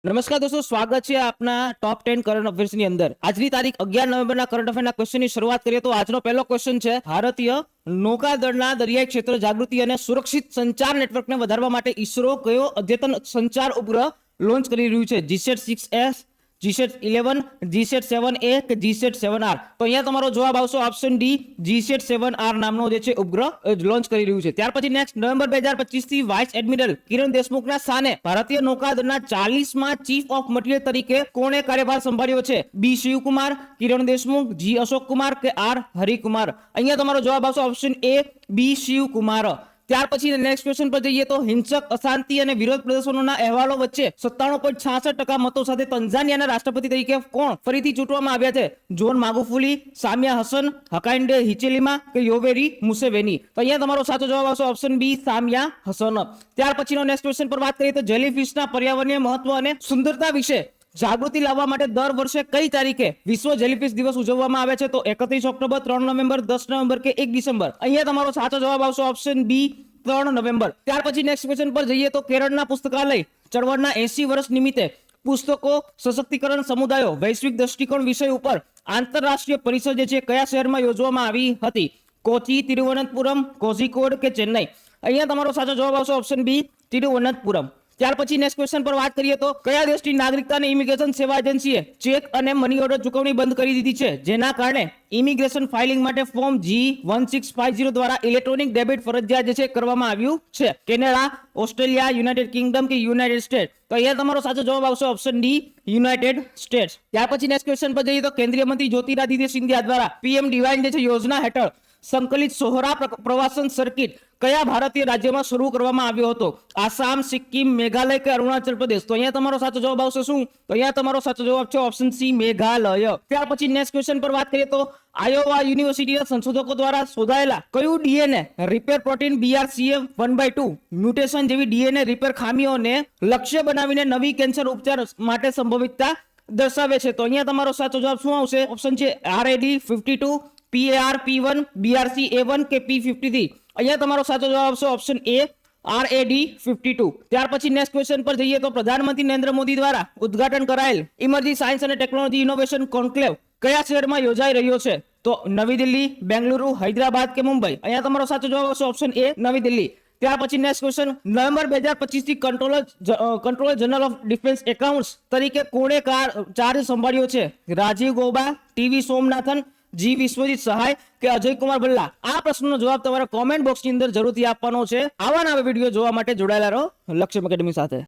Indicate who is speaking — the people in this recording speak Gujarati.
Speaker 1: નમસ્કાર દોસ્તો, સ્વાગત છે આપના ટોપ 10 કરંટ અફેર્સની અંદર। આજની તારીખ 11 નવેમ્બરના કરંટ અફેરના ક્વેશ્ચનની શરૂઆત કરીએ તો આજનો પહેલો ક્વેશ્ચન છે, ભારતીય નૌકાદળના દરિયાઈ ક્ષેત્ર જાગૃતિ અને સુરક્ષિત સંચાર નેટવર્કને વધારવા માટે ઈસરો કયો અદ્યતન સંચાર ઉપગ્રહ લોન્ચ કરી રહ્યું છે? GSAT-6S, GSAT-11, GSAT-7A કે GSAT-7R? તો અહીંયા તમારો જવાબ આવશે ઓપ્શન ડી, GSAT-7R નામનો જે છે ઉપગ્રહ લોન્ચ કરી રહ્યું છે। ત્યાર પછી નેક્સ્ટ નવેમ્બર 2025 થી વાઇસ એડમિરલ કિરણ દેશમુખના સ્થાને ભારતીય નૌકાદળના 40માં ચીફ ઓફ મટીરિયલ તરીકે કોણે કાર્યભાર સંભાળ્યો છે? બી શિવકુમાર, કિરણ દેશમુખ, જી અશોક કુમાર કે આર હરિકુમાર? અહીંયા તમારો જવાબ આવશે ઓપ્શન એ, બી શિવકુમાર। ત્યાર પછી નેક્સ્ટ ક્વેશ્ચન પર જઈએ તો હિંસક, અશાંતિ અને વિરોધ પ્રદર્શનોના અહેવાલો વચ્ચે 97.66% મતો સાથે તંઝાનિયાના રાષ્ટ્રપતિ તરીકે કોણ ફરીથી ચૂંટવામાં આવ્યા છે? જોન માગુફુલી, સામિયા હસન, હકાઇન્ડે હિચેલિમા કે યોવેરી મુસેવેની? તો અહીંયા તમારો સાચો જવાબ આવશે ઓપ્શન બી, સામિયા હસન। ત્યાર પછીનો નેક્સ્ટ ક્વેશ્ચન પર વાત કરીએ તો જેલીફિશના પર્યાવરણીય મહત્વ અને સુંદરતા વિશે જાગૃતિ લાવવા માટે દર વર્ષે કઈ તારીખે વિશ્વ જેલીફિશ દિવસ ઉજવવામાં આવે છે? તો 31 ઓક્ટોબર, 3 નવેમ્બર, 10 નવેમ્બર કે 1 ડિસેમ્બર? અહીંયા તમારો સાચો જવાબ આવશે ઓપ્શન બી, 3 નવેમ્બર। ત્યાર પછી નેક્સ્ટ ક્વેશ્ચન પર જઈએ તો કેરળના પુસ્તકાલય ચળવળના 80 વર્ષ નિમિત્તે પુસ્તકો, સશક્તિકરણ સમુદાયો, વૈશ્વિક દ્રષ્ટિકોણ વિષય ઉપર આંતરરાષ્ટ્રીય પરિષદ જે છે કયા શહેરમાં યોજવામાં આવી હતી? કોચી, તિરુવનંતપુરમ, કોઝિકોડ કે ચેન્નઈ? અહીંયા તમારો સાચો જવાબ આવશે ઓપ્શન બી, તિરુવનંતપુરમ। ત્યાર પછી નેક્સ્ટ ક્વેશ્ચન પર વાત કરીએ તો કયા દેશની નાગરિકતા અને ઇમિગ્રેશન સેવા એજન્સીએ ચેક અને મની ઓર્ડર ચૂકવણી બંધ કરી દીધી છે, જેના કારણે ઇમિગ્રેશન ફાઇલિંગ માટે ફોર્મ G1650 દ્વારા ઇલેક્ટ્રોનિક ડેબિટ ફરજિયાત જે છે કરવામાં આવ્યું છે? કેનેડા, ઓસ્ટ્રેલિયા, યુનાઇટેડ કિંગડમ કે યુનાઇટેડ સ્ટેટ? તો અહીંયા તમારો સાચો જવાબ આવશે ઓપ્શન ડી, યુનાઇટેડ સ્ટેટ્સ। ત્યાર પછી નેક્સ્ટ ક્વેશ્ચન પર જઈએ તો કેન્દ્રીય મંત્રી જ્યોતિરાદિત્ય સિંધિયા દ્વારા પીએમ ડિવાઇન જે છે યોજના હેઠળ સંકલિત સોહરા પ્રવાસન સર્કિટ કયા ભારતીય રાજ્યમાં શરૂ કરવામાં આવ્યો હતો? આસામ, સિક્કિમ, મેઘાલય કે અરુણાચલ પ્રદેશ? તો અહીંયા તમારો સાચો જવાબ આવશે શું? તો અહીંયા તમારો સાચો જવાબ છે ઓપ્શન સી, મેઘાલય। ત્યાર પછી નેક્સ્ટ ક્વેશ્ચન પર વાત કરીએ તો આયોવા યુનિવર્સિટીના સંશોધકો દ્વારા શોધાયેલા કયું DNA repair protein BRCA1/2 mutation જેવી ડીએનએ રિપેર ખામીઓને લક્ષ્ય બનાવીને નવી કેન્સર ઉપચાર માટે સંભવિતતા દર્શાવે છે? તો અહીંયા તમારો સાચો જવાબ શું આવશે? ઓપ્શન છે RAD52, PARP1, BRCA1 કે P53? અહીંયા તમારો સાચો જવાબ આવશે ઓપ્શન એ, RAD52। ત્યાર પછી નેક્સ્ટ ક્વેશ્ચન પર જઈએ તો પ્રધાનમંત્રી નરેન્દ્ર મોદી દ્વારા ઉદ્ઘાટન કરાયેલ ઇમર્જિંગ સાયન્સ અને ટેકનોલોજી ઇનોવેશન કોન્ક્લેવ કયા શહેરમાં યોજાઈ રહ્યો છે? તો નવી દિલ્હી, બેંગલુરુ, હૈદરાબાદ કે મુંબઈ? અહીંયા તમારો સાચો જવાબ આવશે ઓપ્શન એ, નવી દિલ્હી। ત્યાર પછી નેક્સ્ટ ક્વેશ્ચન, નવેમ્બર 2025 થી controller general of defence accounts તરીકે કોણે ચાર્જ સંભાળ્યો છે? રાજીવ ગૌબા, ટીવી સોમનાથન, જી વિશ્વજીત સહાય કે અજય કુમાર ભલ્લા? આ પ્રશ્નનો જવાબ તમારા કોમેન્ટ બોક્સની અંદર જરૂરથી આપવાનો છે। આવા નવા વિડીયો જોવા માટે જોડાયેલા રહો લક્ષ્યમ એકેડમી સાથે।